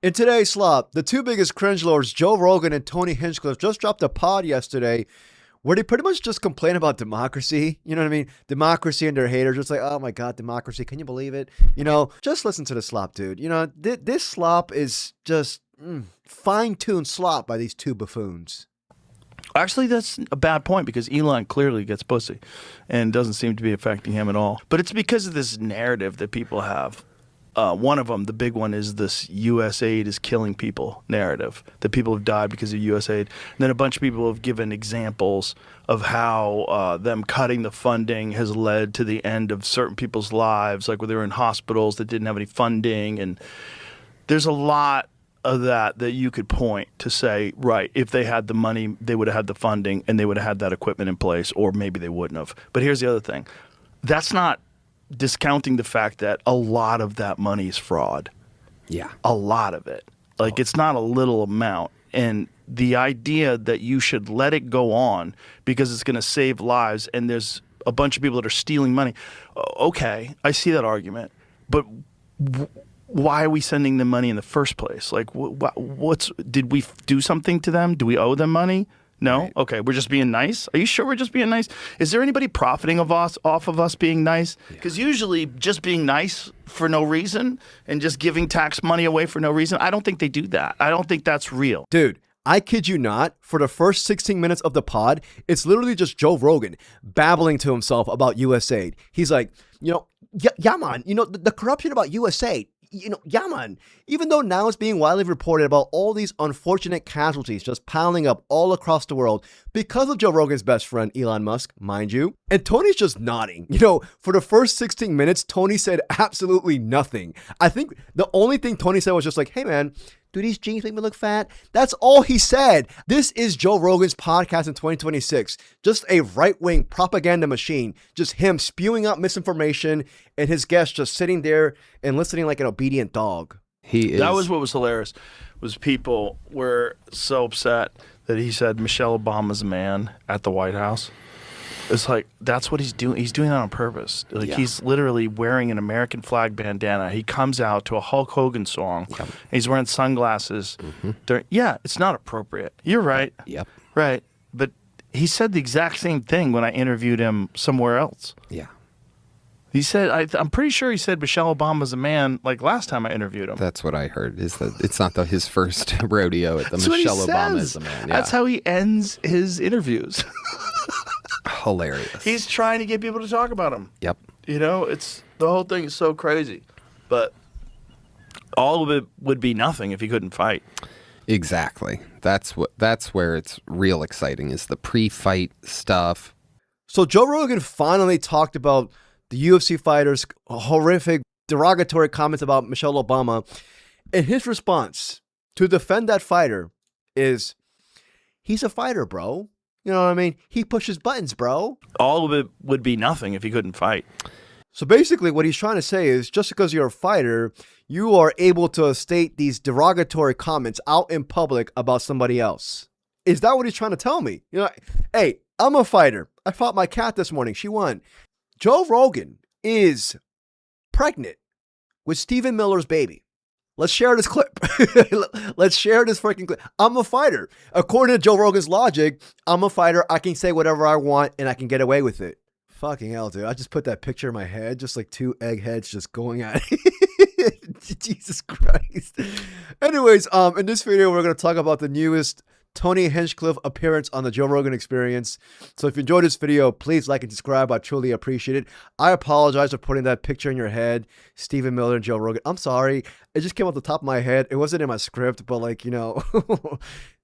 In today's slop, the two biggest cringe lords, Joe Rogan and Tony Hinchcliffe, just dropped a pod yesterday where they pretty much just complain about democracy. You know what I mean? Democracy and their haters. Just like, oh my God, democracy. Can you believe it? You know, just listen to the slop, dude. You know, this slop is just fine-tuned slop by these two buffoons. Actually, that's a bad point because Elon clearly gets pussy and doesn't seem to be affecting him at all. But it's because of this narrative that people have. One of them, the big one, is this U.S. aid is killing people narrative, that people have died because of U.S. aid. And then a bunch of people have given examples of how them cutting the funding has led to the end of certain people's lives, like where they were in hospitals that didn't have any funding. And there's a lot of that you could point to say, right, if they had the money, they would have had the funding and they would have had that equipment in place, or maybe they wouldn't have. But here's the other thing. That's not discounting the fact that a lot of that money is fraud. Yeah. A lot of it. Like, it's not a little amount. And the idea that you should let it go on because it's going to save lives and there's a bunch of people that are stealing money. Okay, I see that argument. But why are we sending them money in the first place? Like, did we do something to them? Do we owe them money? No? Right. Okay, we're just being nice? Are you sure we're just being nice? Is there anybody profiting off of us being nice? Because usually just being nice for no reason and just giving tax money away for no reason, I don't think they do that. I don't think that's real. Dude, I kid you not, for the first 16 minutes of the pod, it's literally just Joe Rogan babbling to himself about USAID. He's like, yeah, man, the corruption about USAID. Yeah, man. Even though now it's being widely reported about all these unfortunate casualties just piling up all across the world because of Joe Rogan's best friend, Elon Musk, mind you. And Tony's just nodding. For the first 16 minutes, Tony said absolutely nothing. I think the only thing Tony said was just like, hey, man, do these jeans make me look fat? That's all he said. This is Joe Rogan's podcast in 2026. Just a right-wing propaganda machine. Just him spewing out misinformation and his guests just sitting there and listening like an obedient dog. That was what was hilarious, was people were so upset that he said Michelle Obama's a man at the White House. It's like, that's what he's doing. He's doing that on purpose. Like, he's literally wearing an American flag bandana. He comes out to a Hulk Hogan song. Yep. And he's wearing sunglasses. Mm-hmm. It's not appropriate. You're right. Yep. Right. But he said the exact same thing when I interviewed him somewhere else. Yeah. He said, I'm pretty sure he said Michelle Obama's a man, like last time I interviewed him. That's what I heard, is that it's not his first rodeo at the Michelle Obama is a man. Yeah. That's how he ends his interviews. Hilarious. He's trying to get people to talk about him. Yep. It's the whole thing is so crazy. But all of it would be nothing if he couldn't fight. Exactly. That's where it's real exciting, is the pre-fight stuff. So Joe Rogan finally talked about the UFC fighters' horrific derogatory comments about Michelle Obama. And his response to defend that fighter is, he's a fighter, bro. You know what I mean? He pushes buttons, bro. All of it would be nothing if he couldn't fight. So basically what he's trying to say is, just because you're a fighter, you are able to state these derogatory comments out in public about somebody else. Is that what he's trying to tell me? Hey, I'm a fighter. I fought my cat this morning. She won. Joe Rogan is pregnant with Stephen Miller's baby. Let's share this clip. Let's share this freaking clip. I'm a fighter. According to Joe Rogan's logic, I'm a fighter. I can say whatever I want and I can get away with it. Fucking hell, dude. I just put that picture in my head, just like two eggheads just going at it. Jesus Christ. Anyways, in this video, we're going to talk about the newest Tony Hinchcliffe appearance on the Joe Rogan Experience. So if you enjoyed this video, please like and subscribe. I truly appreciate it. I apologize for putting that picture in your head, Stephen Miller and Joe Rogan. I'm sorry. It just came off the top of my head. It wasn't in my script, but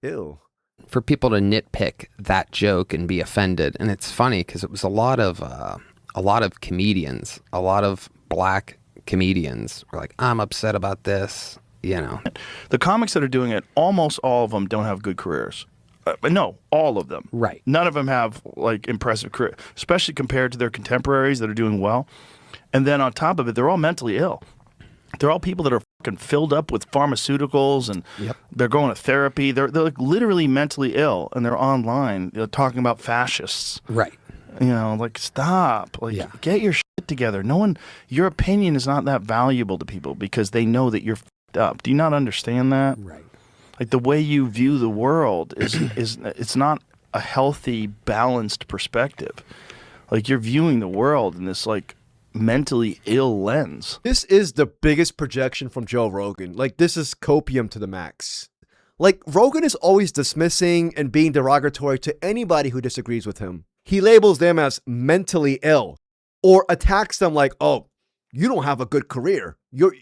ew. For people to nitpick that joke and be offended, and it's funny because it was a lot of comedians, a lot of black comedians were like, I'm upset about this. The comics that are doing it, almost all of them don't have good careers. No, all of them. Right. None of them have impressive careers, especially compared to their contemporaries that are doing well. And then on top of it, they're all mentally ill. They're all people that are fucking filled up with pharmaceuticals and they're going to therapy. They're like literally mentally ill, and they're online. They're talking about fascists. Right. Stop. Get your shit together. Your opinion is not that valuable to people because they know that you're up. Do you not understand that? Right. Like the way you view the world is it's not a healthy, balanced perspective. Like you're viewing the world in this like mentally ill lens. This is the biggest projection from Joe Rogan. Like, this is copium to the max. Like, Rogan is always dismissing and being derogatory to anybody who disagrees with him. He labels them as mentally ill or attacks them like, oh, you don't have a good career. Your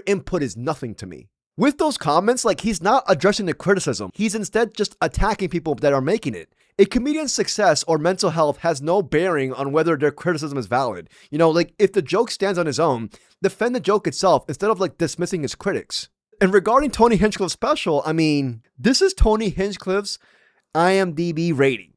input is nothing to me. With those comments, like, he's not addressing the criticism. He's instead just attacking people that are making it. A comedian's success or mental health has no bearing on whether their criticism is valid. You know, like, if the joke stands on its own, defend the joke itself instead of, like, dismissing its critics. And regarding Tony Hinchcliffe's special, I mean, this is Tony Hinchcliffe's IMDb rating.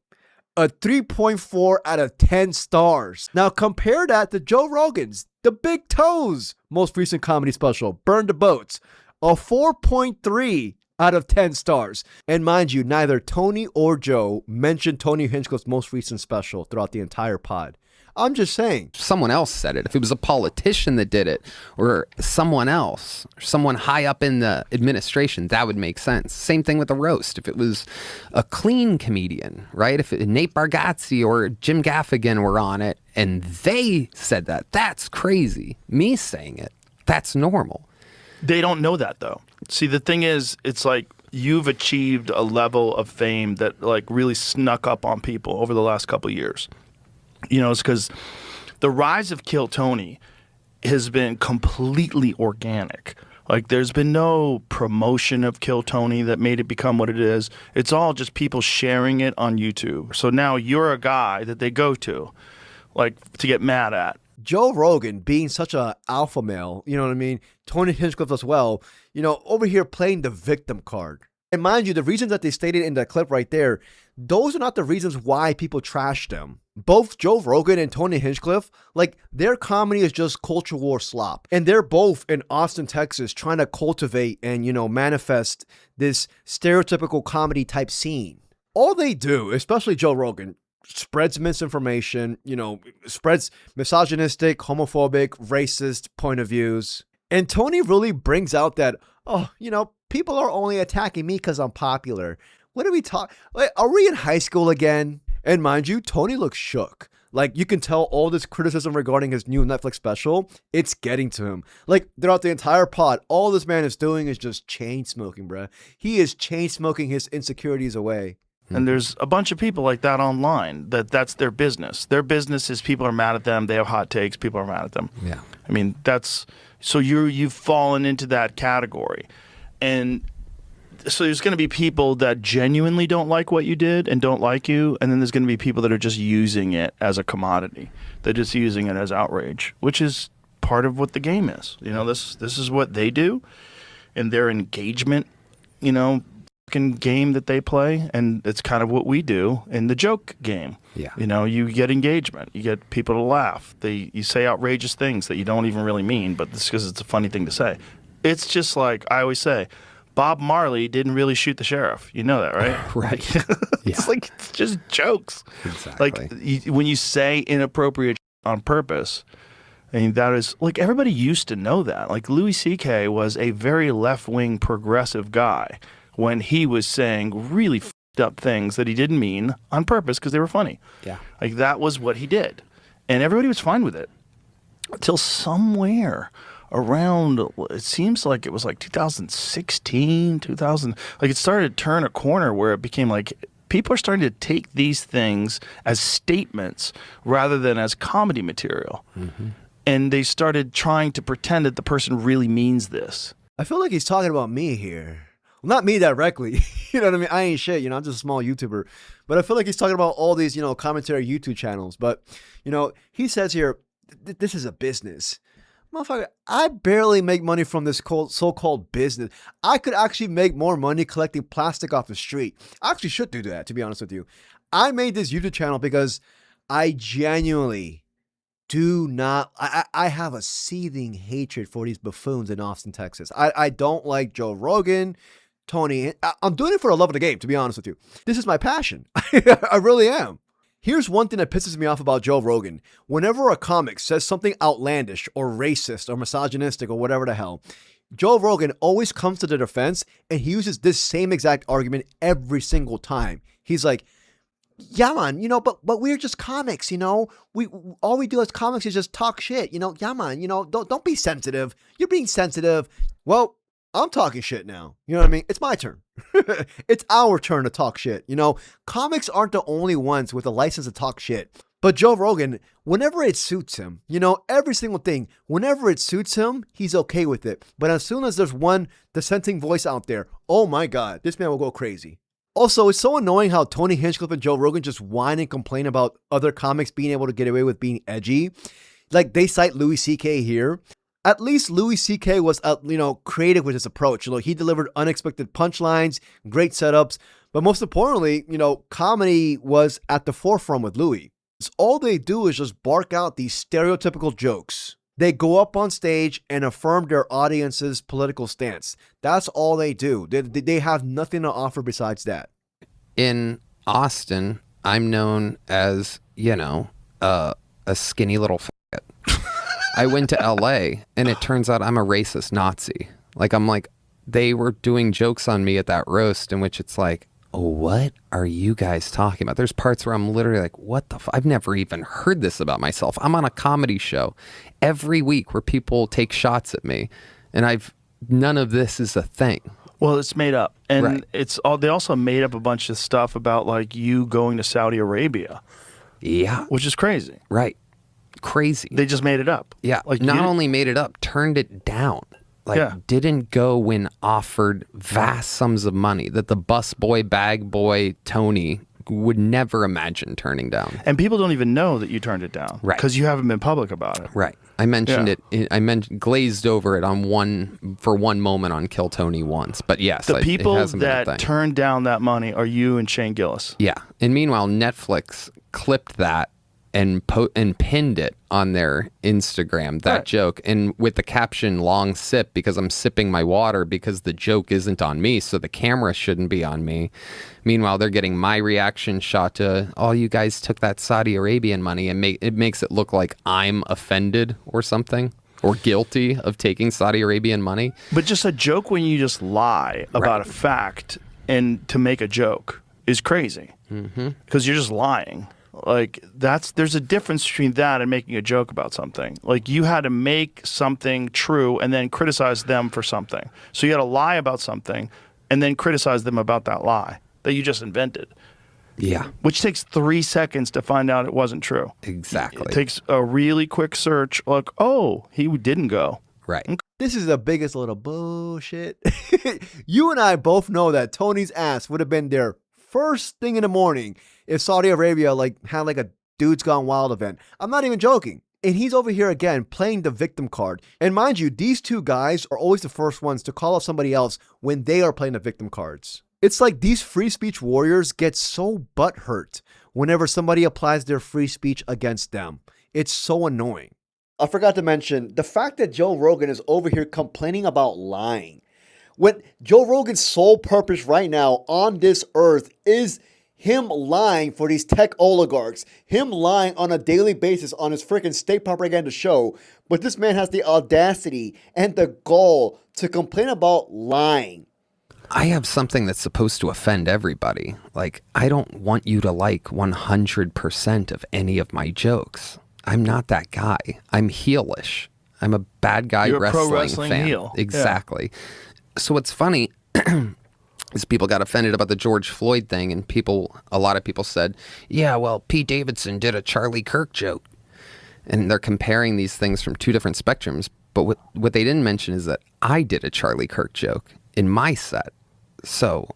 A 3.4 out of 10 stars. Now compare that to Joe Rogan's The Big Toes most recent comedy special, Burn the Boats. A 4.3 out of 10 stars. And mind you, neither Tony or Joe mentioned Tony Hinchcliffe's most recent special throughout the entire pod. I'm just saying. Someone else said it. If it was a politician that did it, or someone else, or someone high up in the administration, that would make sense. Same thing with the roast. If it was a clean comedian, right? If Nate Bargatze or Jim Gaffigan were on it and they said that, that's crazy. Me saying it, that's normal. They don't know that though. See, the thing is, it's like you've achieved a level of fame that like really snuck up on people over the last couple of years. You know, it's because the rise of Kill Tony has been completely organic. Like, there's been no promotion of Kill Tony that made it become what it is. It's all just people sharing it on YouTube. So now you're a guy that they go to, like, to get mad at. Joe Rogan being such a alpha male, you know what I mean? Tony Hinchcliffe as well, you know, over here playing the victim card. And mind you, the reasons that they stated in that clip right there, those are not the reasons why people trash them. Both Joe Rogan and Tony Hinchcliffe, like, their comedy is just culture war slop. And they're both in Austin, Texas, trying to cultivate and, you know, manifest this stereotypical comedy type scene. All they do, especially Joe Rogan, spreads misinformation, you know, spreads misogynistic, homophobic, racist point of views. And Tony really brings out that, oh, you know, people are only attacking me because I'm popular. What are we talking? Like, are we in high school again? And mind you, Tony looks shook. Like, you can tell all this criticism regarding his new Netflix special, it's getting to him. Like, throughout the entire pod, all this man is doing is just chain smoking, bruh. He is chain smoking his insecurities away. And there's a bunch of people like that online that's their business. Their business is people are mad at them. They have hot takes. People are mad at them. Yeah. I mean, so you've fallen into that category. And so there's going to be people that genuinely don't like what you did and don't like you. And then there's going to be people that are just using it as a commodity. They're just using it as outrage, which is part of what the game is. You know, this is what they do in their engagement, you know, game that they play, and it's kind of what we do in the joke game. Yeah. You know, you get engagement, you get people to laugh. You say outrageous things that you don't even really mean, but it's because it's a funny thing to say. It's just like I always say, Bob Marley didn't really shoot the sheriff. You know that, right? Right. It's like, it's just jokes. Exactly. Like when you say inappropriate on purpose, I mean, that is, like, everybody used to know that. Like, Louis C.K. was a very left-wing progressive guy when he was saying really f***ed up things that he didn't mean on purpose because they were funny. Yeah. Like, that was what he did. And everybody was fine with it. Until somewhere around, it seems like it was like 2016, 2000, like it started to turn a corner where it became like people are starting to take these things as statements rather than as comedy material. Mm-hmm. And they started trying to pretend that the person really means this. I feel like he's talking about me here. Well, not me directly. You know what I mean? I ain't shit. You know, I'm just a small YouTuber. But I feel like he's talking about all these, you know, commentary YouTube channels. But, you know, he says here, this is a business. Motherfucker, I barely make money from this so-called business. I could actually make more money collecting plastic off the street. I actually should do that, to be honest with you. I made this YouTube channel because I genuinely do not, I have a seething hatred for these buffoons in Austin, Texas. I don't like Joe Rogan, Tony. I'm doing it for the love of the game, to be honest with you. This is my passion. I really am. Here's one thing that pisses me off about Joe Rogan. Whenever a comic says something outlandish or racist or misogynistic or whatever the hell, Joe Rogan always comes to the defense, and he uses this same exact argument every single time. He's like, yeah, man, but we're just comics, we all we do as comics is just talk shit, yeah, man, don't be sensitive. You're being sensitive. Well, I'm talking shit now. You know what I mean? It's my turn. It's our turn to talk shit. Comics aren't the only ones with a license to talk shit. But Joe Rogan, whenever it suits him, every single thing, whenever it suits him, he's okay with it. But as soon as there's one dissenting voice out there, oh my God, this man will go crazy. Also, it's so annoying how Tony Hinchcliffe and Joe Rogan just whine and complain about other comics being able to get away with being edgy. Like, they cite Louis C.K. here. At least Louis C.K. was, creative with his approach. He delivered unexpected punchlines, great setups. But most importantly, comedy was at the forefront with Louis. So all they do is just bark out these stereotypical jokes. They go up on stage and affirm their audience's political stance. That's all they do. They have nothing to offer besides that. In Austin, I'm known as, a skinny little faggot. I went to LA and it turns out I'm a racist Nazi. They were doing jokes on me at that roast in which it's like, what are you guys talking about? There's parts where I'm literally like, what the I've never even heard this about myself. I'm on a comedy show every week where people take shots at me, and none of this is a thing. Well, it's made up. And right. They also made up a bunch of stuff about you going to Saudi Arabia. Yeah. Which is crazy. Right. Crazy. They just made it up. Yeah. Not only made it up, turned it down. Didn't go when offered vast sums of money that the busboy, bag boy, Tony would never imagine turning down. And people don't even know that you turned it down. Right. Because you haven't been public about it. Right. I mentioned it. I glazed over it for one moment on Kill Tony once. But yes, the people it hasn't been a thing. that turned down that money are you and Shane Gillis. Yeah. And meanwhile, Netflix clipped that and pinned it on their Instagram, that joke, and with the caption "long sip" because I'm sipping my water because the joke isn't on me, so the camera shouldn't be on me. Meanwhile, they're getting my reaction shot to, "Oh, you guys took that Saudi Arabian money," and it makes it look like I'm offended or something, or guilty of taking Saudi Arabian money. But just a joke when you just lie about a fact and to make a joke is crazy because you're just lying. There's a difference between that and making a joke about something. You had to make something true and then criticize them for something. So you had to lie about something and then criticize them about that lie that you just invented. Yeah. Which takes 3 seconds to find out it wasn't true. Exactly. It takes a really quick search. He didn't go. Right. This is the biggest little bullshit. You and I both know that Tony's ass would have been there first thing in the morning if Saudi Arabia had a Dudes Gone Wild event. I'm not even joking. And he's over here again playing the victim card. And mind you, these two guys are always the first ones to call out somebody else when they are playing the victim cards. It's like these free speech warriors get so butthurt whenever somebody applies their free speech against them. It's so annoying. I forgot to mention the fact that Joe Rogan is over here complaining about lying. When Joe Rogan's sole purpose right now on this earth is him lying for these tech oligarchs, him lying on a daily basis on his freaking state propaganda show. But this man has the audacity and the gall to complain about lying. I have something that's supposed to offend everybody. I don't want you to like 100% of any of my jokes. I'm not that guy. I'm heelish. I'm a bad guy. You're a wrestling pro wrestling fan. heel. Exactly. Yeah. So what's funny is people got offended about the George Floyd thing, and a lot of people said, yeah, well, Pete Davidson did a Charlie Kirk joke. And they're comparing these things from two different spectrums. But what they didn't mention is that I did a Charlie Kirk joke in my set. So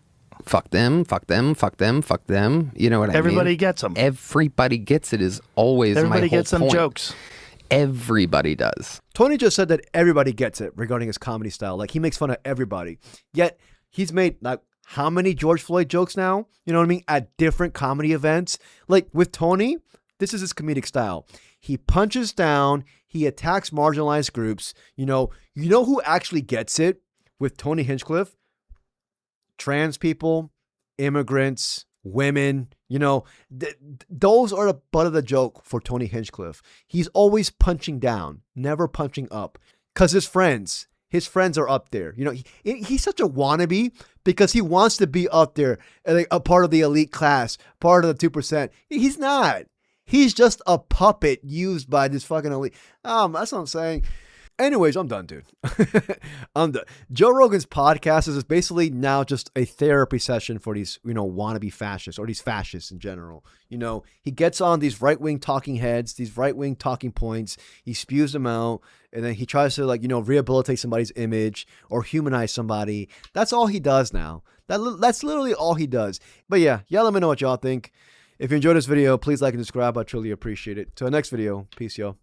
fuck them, fuck them, fuck them, fuck them. You know what I mean? Everybody gets them. Everybody gets it is always my whole point. Everybody gets them jokes. Everybody does. Tony just said that everybody gets it regarding his comedy style. He makes fun of everybody. Yet he's made how many George Floyd jokes now? You know what I mean? At different comedy events. With Tony, this is his comedic style. He punches down. He attacks marginalized groups. You know who actually gets it with Tony Hinchcliffe? Trans people, immigrants, women. Those are the butt of the joke for Tony Hinchcliffe. He's always punching down, never punching up. Because his friends, his friends are up there. You know, he's such a wannabe because he wants to be up there, like a part of the elite class, part of the 2%. He's not. He's just a puppet used by this fucking elite. That's what I'm saying. Anyways, I'm done, dude. I'm done. Joe Rogan's podcast is basically now just a therapy session for these, wannabe fascists or these fascists in general. He gets on these right-wing talking heads, these right-wing talking points. He spews them out, and then he tries to rehabilitate somebody's image or humanize somebody. That's all he does now. That's literally all he does. But yeah, let me know what y'all think. If you enjoyed this video, please like and subscribe. I truly appreciate it. Till the next video, peace, yo.